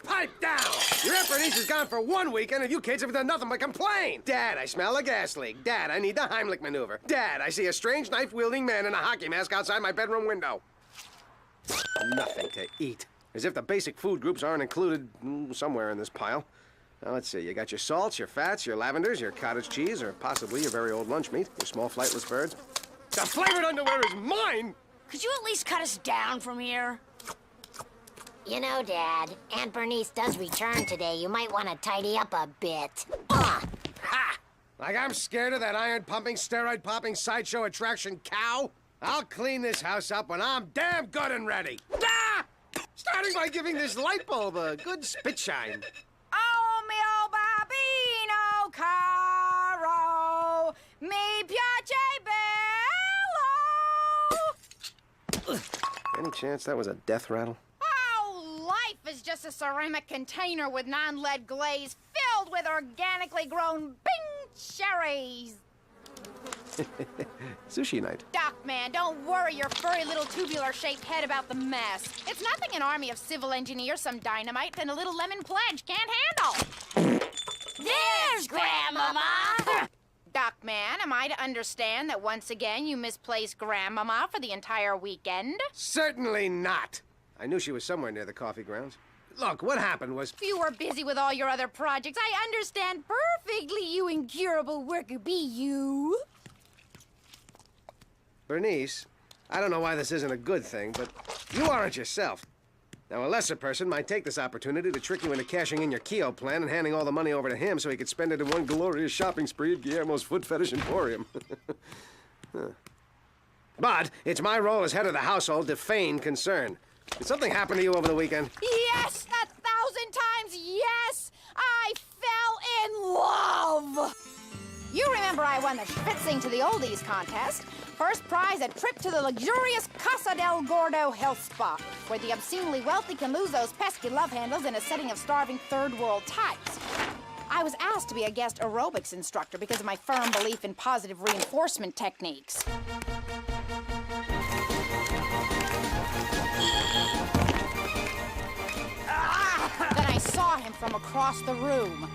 Pipe down! Your Aunt Bernice is gone for 1 weekend and you kids have done nothing but complain! Dad, I smell a gas leak. Dad, I need the Heimlich maneuver. Dad, I see a strange knife-wielding man in a hockey mask outside my bedroom window. Nothing to eat. As if the basic food groups aren't included somewhere in this pile. Now, let's see. You got your salts, your fats, your lavenders, your cottage cheese, or possibly your very old lunch meat, your small flightless birds. The flavored underwear is mine! Could you at least cut us down from here? You know, Dad, Aunt Bernice does return today. You might want to tidy up a bit. Ha! Like I'm scared of that iron-pumping, steroid-popping sideshow attraction cow? I'll clean this house up when I'm damn good and ready. Ah! Starting by giving this light bulb a good spit shine. Oh, mio bambino caro, mi piace bello. Any chance that was a death rattle? Life is just a ceramic container with non-lead glaze filled with organically grown Bing cherries. Sushi night. Duckman, don't worry your furry little tubular-shaped head about the mess. It's nothing an army of civil engineers, some dynamite, and a little lemon pledge can't handle. There's Grandmama! Duckman, am I to understand that once again you misplaced Grandmama for the entire weekend? Certainly not. I knew she was somewhere near the coffee grounds. Look, what happened was... You were busy with all your other projects. I understand perfectly, you incurable worker bee, you. Bernice, I don't know why this isn't a good thing, but you aren't yourself. Now, a lesser person might take this opportunity to trick you into cashing in your Keo plan and handing all the money over to him so he could spend it in one glorious shopping spree at Guillermo's Foot Fetish Emporium. But it's my role as head of the household to feign concern. Did something happen to you over the weekend? Yes, 1,000 times yes! I fell in love! You remember I won the Schwitzing to the Oldies contest. First prize, a trip to the luxurious Casa del Gordo health spa, where the obscenely wealthy can lose those pesky love handles in a setting of starving third world types. I was asked to be a guest aerobics instructor because of my firm belief in positive reinforcement techniques. Then I saw him from across the room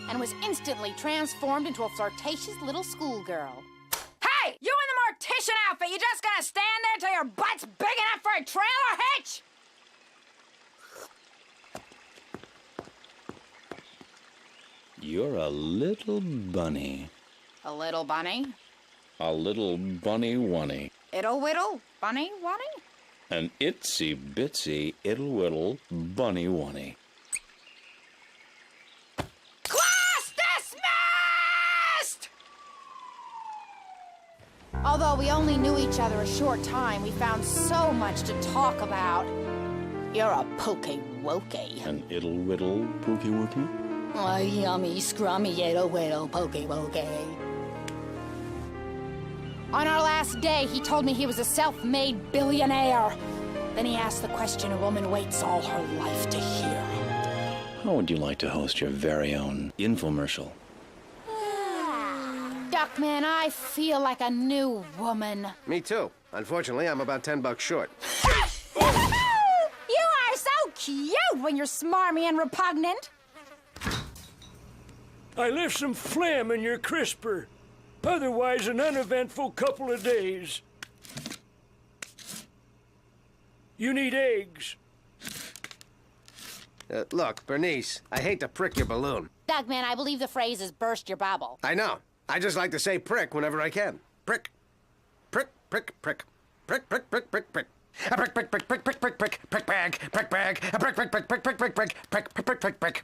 and was instantly transformed into a flirtatious little schoolgirl. Hey, you in the mortician outfit, you just gonna stand there till your butt's big enough for a trailer hitch? You're a little bunny. A little bunny? A little bunny-wunny. Iddle whittle? Bunny wunny? An itsy-bitsy, iddle-whittle bunny-wunny. Class dismissed! Although we only knew each other a short time, we found so much to talk about. You're a pokey-wokey. An iddle-whittle pookie-wookie? Oh, yummy, scrummy, iddle-whittle, pokey-wokey. On our last day, he told me he was a self-made billionaire. Then he asked the question a woman waits all her life to hear. How would you like to host your very own infomercial? Duckman, I feel like a new woman. Me too. Unfortunately, I'm about $10 short. You are so cute when you're smarmy and repugnant. I left some phlegm in your crisper. Otherwise, an uneventful couple of days. You need eggs. Look, Bernice, I hate to prick your balloon. Duckman, I believe the phrase is burst your bubble. I know. I just like to say prick whenever I can. Prick. Prick, prick, prick. Prick, prick, prick, prick, prick. A prick, prick, prick, prick, prick, prick, prick, prick bag, prick bag, a prick, prick, prick, prick, prick, prick, prick, prick, prick, prick, prick, prick.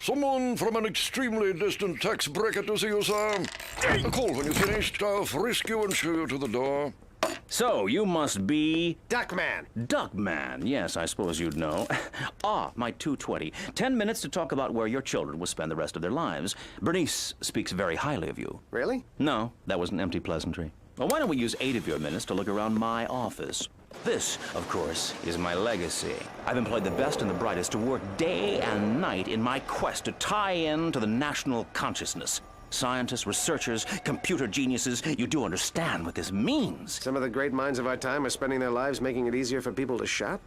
Someone from an extremely distant tax bracket to see you, sir. Call when you're finished. I'll frisk you and show you to the door. So, you must be... Duckman. Duckman. Yes, I suppose you'd know. My 220. 10 minutes to talk about where your children will spend the rest of their lives. Bernice speaks very highly of you. Really? No, that was an empty pleasantry. Well, why don't we use 8 of your minutes to look around my office? This, of course, is my legacy. I've employed the best and the brightest to work day and night in my quest to tie in to the national consciousness. Scientists, researchers, computer geniuses, you do understand what this means. Some of the great minds of our time are spending their lives making it easier for people to shop?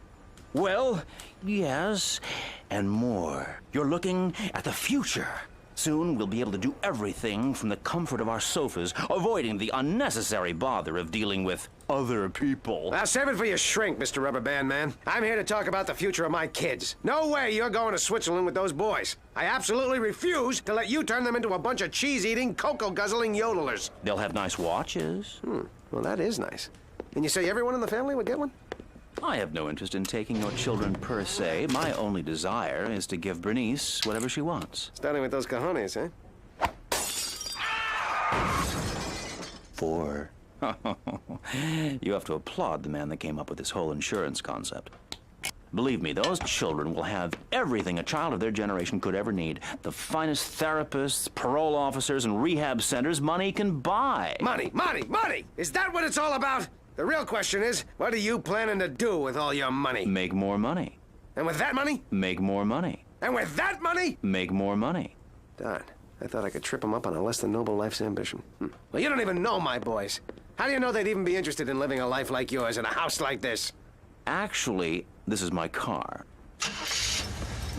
Well, yes, and more. You're looking at the future. Soon we'll be able to do everything from the comfort of our sofas, avoiding the unnecessary bother of dealing with other people. Now save it for your shrink, Mr. Rubber Band Man. I'm here to talk about the future of my kids. No way you're going to Switzerland with those boys. I absolutely refuse to let you turn them into a bunch of cheese-eating, cocoa-guzzling yodelers. They'll have nice watches. Well, that is nice. And you say everyone in the family would get one? I have no interest in taking your children per se. My only desire is to give Bernice whatever she wants. Starting with those cojones, eh? 4. You have to applaud the man that came up with this whole insurance concept. Believe me, those children will have everything a child of their generation could ever need. The finest therapists, parole officers, and rehab centers money can buy. Money, money, money! Is that what it's all about? The real question is, what are you planning to do with all your money? Make more money. And with that money? Make more money. And with that money? Make more money. Darn, I thought I could trip them up on a less than noble life's ambition. Well, you don't even know my boys. How do you know they'd even be interested in living a life like yours in a house like this? Actually, this is my car.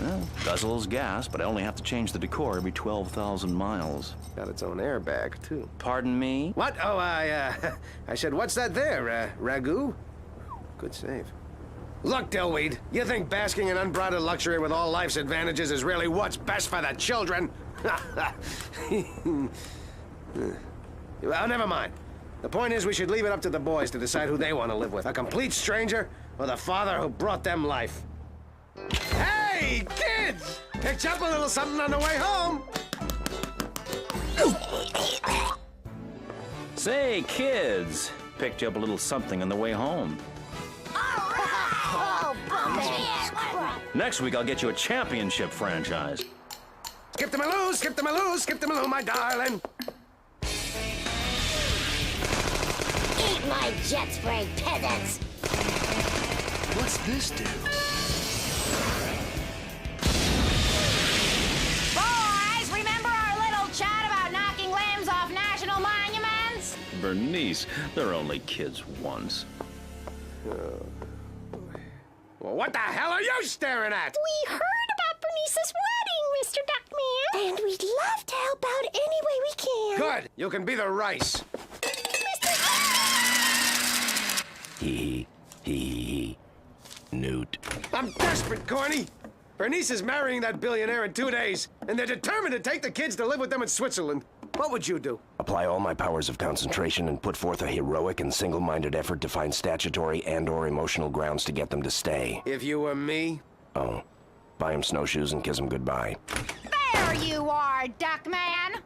Well, guzzles gas, but I only have to change the decor every 12,000 miles. Got its own airbag, too. Pardon me? What? Oh, I said, what's that there, ragu? Good save. Look, Dillweed, you think basking in unbridled luxury with all life's advantages is really what's best for the children? Well, never mind. The point is we should leave it up to the boys to decide who they want to live with. A complete stranger or the father who brought them life. Hey, kids! Picked you up a little something on the way home. Say, kids, picked you up a little something on the way home. Oh, Next week, I'll get you a championship franchise. Skip to Maloo, skip to Maloo, skip to Maloo, my darling. Eat my jet spray, peasants! What's this do? Boys, remember our little chat about knocking limbs off national monuments? Bernice, they're only kids once. Well, what the hell are you staring at? We heard about Bernice's wedding, Mr. Duckman. And we'd love to help out any way we can. Good. You can be the rice. Hee. Newt. I'm desperate, Corny. Bernice is marrying that billionaire in 2 days, and they're determined to take the kids to live with them in Switzerland. What would you do? Apply all my powers of concentration and put forth a heroic and single-minded effort to find statutory and/or emotional grounds to get them to stay. If you were me? Oh. Buy him snowshoes and kiss him goodbye. There you are, Duckman.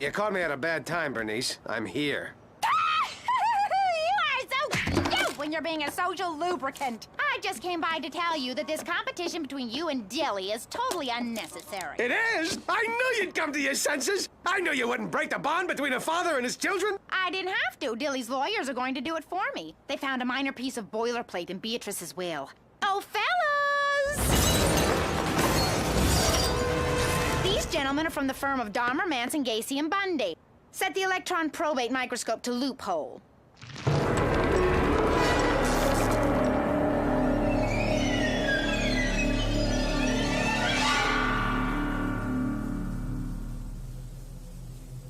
You caught me at a bad time, Bernice. I'm here. You are so cute when you're being a social lubricant. I just came by to tell you that this competition between you and Dilly is totally unnecessary. It is? I knew you'd come to your senses. I knew you wouldn't break the bond between a father and his children. I didn't have to. Dilly's lawyers are going to do it for me. They found a minor piece of boilerplate in Beatrice's will. Oh, fellas! These gentlemen are from the firm of Dahmer, Manson, Gacy, and Bundy. Set the electron probate microscope to loophole.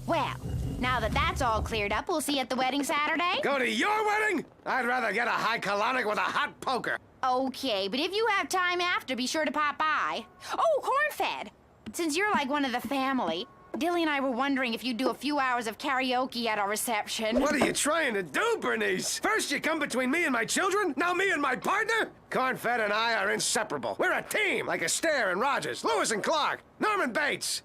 Well, now that that's all cleared up, we'll see you at the wedding Saturday. Go to your wedding? I'd rather get a high colonic with a hot poker. Okay, but if you have time after, be sure to pop by. Oh, corn-fed. Since you're like one of the family, Dilly and I were wondering if you'd do a few hours of karaoke at our reception. What are you trying to do, Bernice? First you come between me and my children, now me and my partner? Cornfed and I are inseparable. We're a team, like Astaire and Rogers, Lewis and Clark, Norman Bates.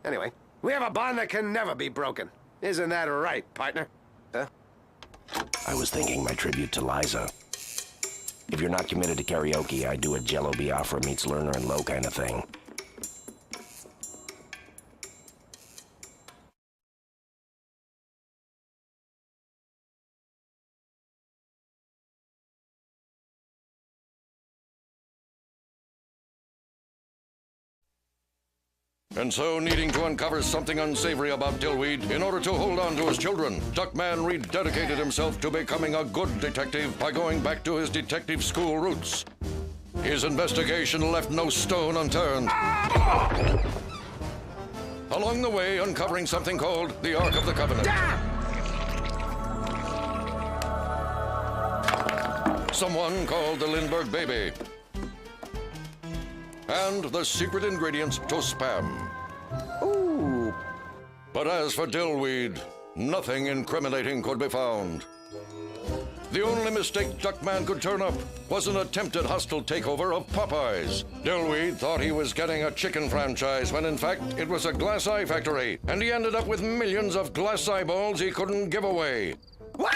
Anyway, we have a bond that can never be broken. Isn't that right, partner? Huh? I was thinking my tribute to Liza. If you're not committed to karaoke, I'd do a Jello Biafra meets Lerner and Lowe kind of thing. And so, needing to uncover something unsavory about Dillweed in order to hold on to his children, Duckman rededicated himself to becoming a good detective by going back to his detective school roots. His investigation left no stone unturned. Along the way, uncovering something called the Ark of the Covenant. Someone called the Lindbergh Baby. And the secret ingredients to Spam. Ooh. But as for Dillweed, nothing incriminating could be found. The only mistake Duckman could turn up was an attempted hostile takeover of Popeyes. Dillweed thought he was getting a chicken franchise when in fact it was a glass eye factory, and he ended up with millions of glass eyeballs he couldn't give away. Wow!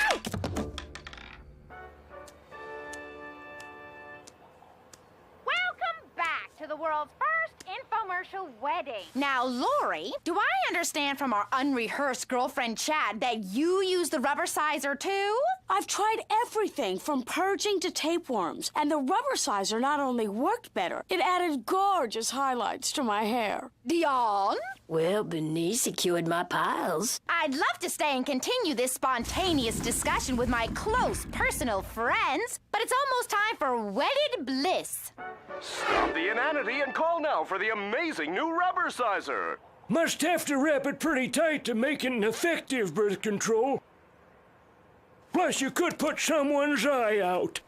To the world's first infomercial wedding. Now, Lori, do I understand from our unrehearsed girlfriend Chad that you use the rubber sizer too? I've tried everything from purging to tapeworms, and the rubber sizer not only worked better, it added gorgeous highlights to my hair. Dion? Well, Bernice secured my piles. I'd love to stay and continue this spontaneous discussion with my close personal friends, but it's almost time for wedded bliss. Stop the inanity and call now for the amazing new rubber sizer. Must have to wrap it pretty tight to make it an effective birth control. Plus, you could put someone's eye out.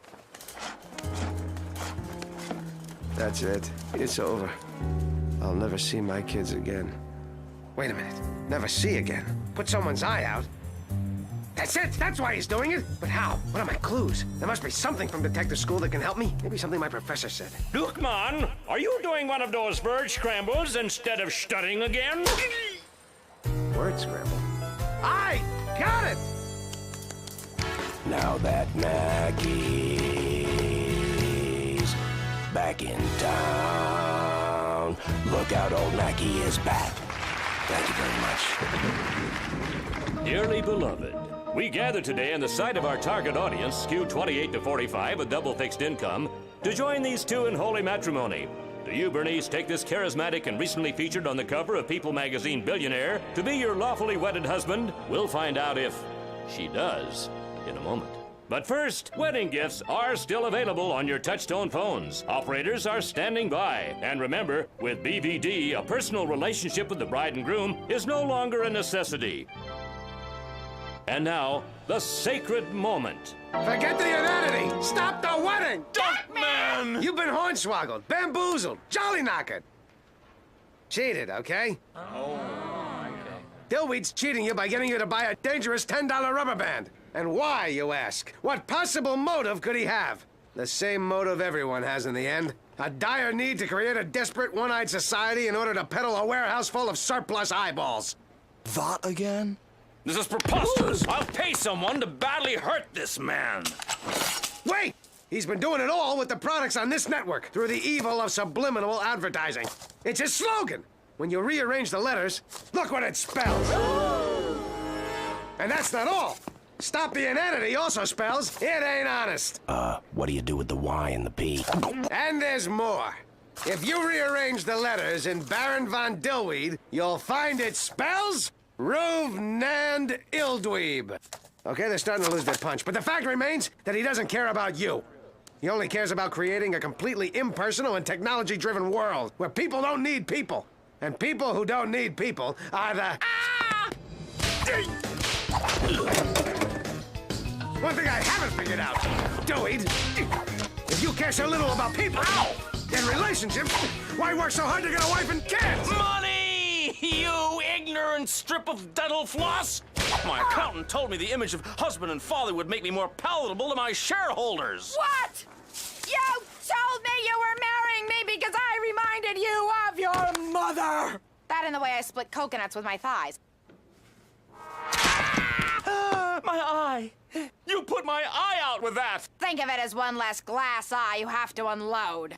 That's it. It's over. I'll never see my kids again. Wait a minute. Never see again? Put someone's eye out? That's it! That's why he's doing it! But how? What are my clues? There must be something from detective school that can help me. Maybe something my professor said. Duckman, are you doing one of those bird scrambles instead of studying again? Word scramble. I got it! Now that Mackey's back in town. Look out, old Mackey is back. Thank you very much. Dearly beloved, we gather today in the sight of our target audience, skewed 28 to 45 with double fixed income, to join these two in holy matrimony. Do you, Bernice, take this charismatic and recently featured on the cover of People magazine billionaire to be your lawfully wedded husband? We'll find out if she does in a moment. But first, wedding gifts are still available on your touchtone phones. Operators are standing by. And remember, with BVD, a personal relationship with the bride and groom is no longer a necessity. And now, the sacred moment. Forget the inanity! Stop the wedding! Duckman! You've been hornswoggled, bamboozled, jolly-knockered. Cheated, okay? Oh, okay. Dillweed's cheating you by getting you to buy a dangerous $10 rubber band. And why, you ask? What possible motive could he have? The same motive everyone has in the end. A dire need to create a desperate, one-eyed society in order to peddle a warehouse full of surplus eyeballs. That again? This is preposterous. I'll pay someone to badly hurt this man. Wait! He's been doing it all with the products on this network through the evil of subliminal advertising. It's his slogan. When you rearrange the letters, look what it spells. And that's not all. Stop the inanity also spells, it ain't honest. What do you do with the Y and the P? And there's more. If you rearrange the letters in Baron von Dillweed, you'll find it spells Ruvnand Ildweeb. Okay, they're starting to lose their punch, but the fact remains that he doesn't care about you. He only cares about creating a completely impersonal and technology-driven world where people don't need people. And people who don't need people are the... One thing I haven't figured out, Dillweed, if you care so little about people and relationships, why work so hard to get a wife and kids? Money! You ignorant strip of dental floss! My accountant told me the image of husband and father would make me more palatable to my shareholders. What? You told me you were marrying me because I reminded you of your mother! That and the way I split coconuts with my thighs. My eye! You put my eye out with that! Think of it as one less glass eye you have to unload.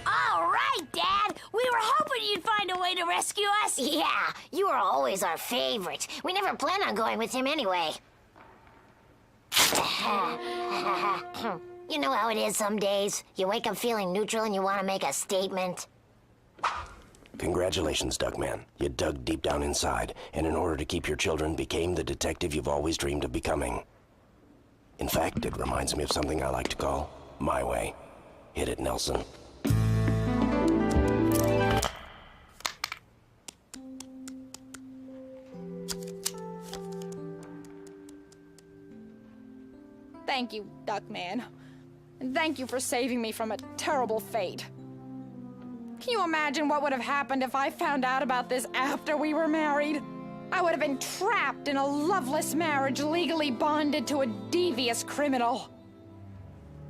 All right, Dad. We were hoping you'd find a way to rescue us. Yeah, you were always our favorite. We never planned on going with him anyway. You know how it is some days. You wake up feeling neutral and you want to make a statement. Congratulations, Duckman. You dug deep down inside, and in order to keep your children, became the detective you've always dreamed of becoming. In fact, it reminds me of something I like to call my way. Hit it, Nelson. Thank you, Duckman. And thank you for saving me from a terrible fate. Can you imagine what would have happened if I found out about this after we were married? I would have been trapped in a loveless marriage, legally bonded to a devious criminal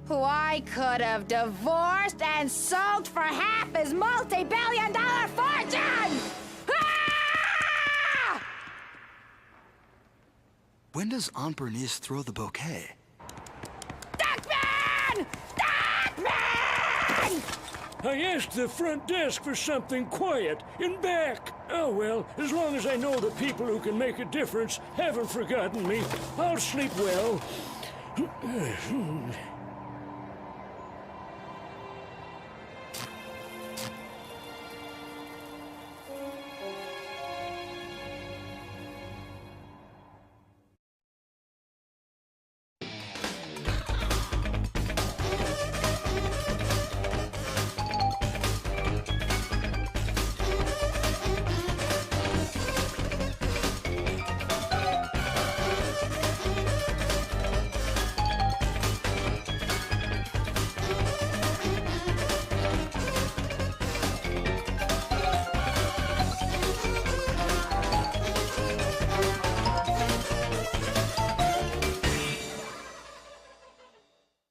who I could have divorced and sold for half his multi-billion-dollar fortune! Ah! When does Aunt Bernice throw the bouquet? Duckman! Duckman! I asked the front desk for something quiet and back. Oh, well, as long as I know the people who can make a difference haven't forgotten me, I'll sleep well.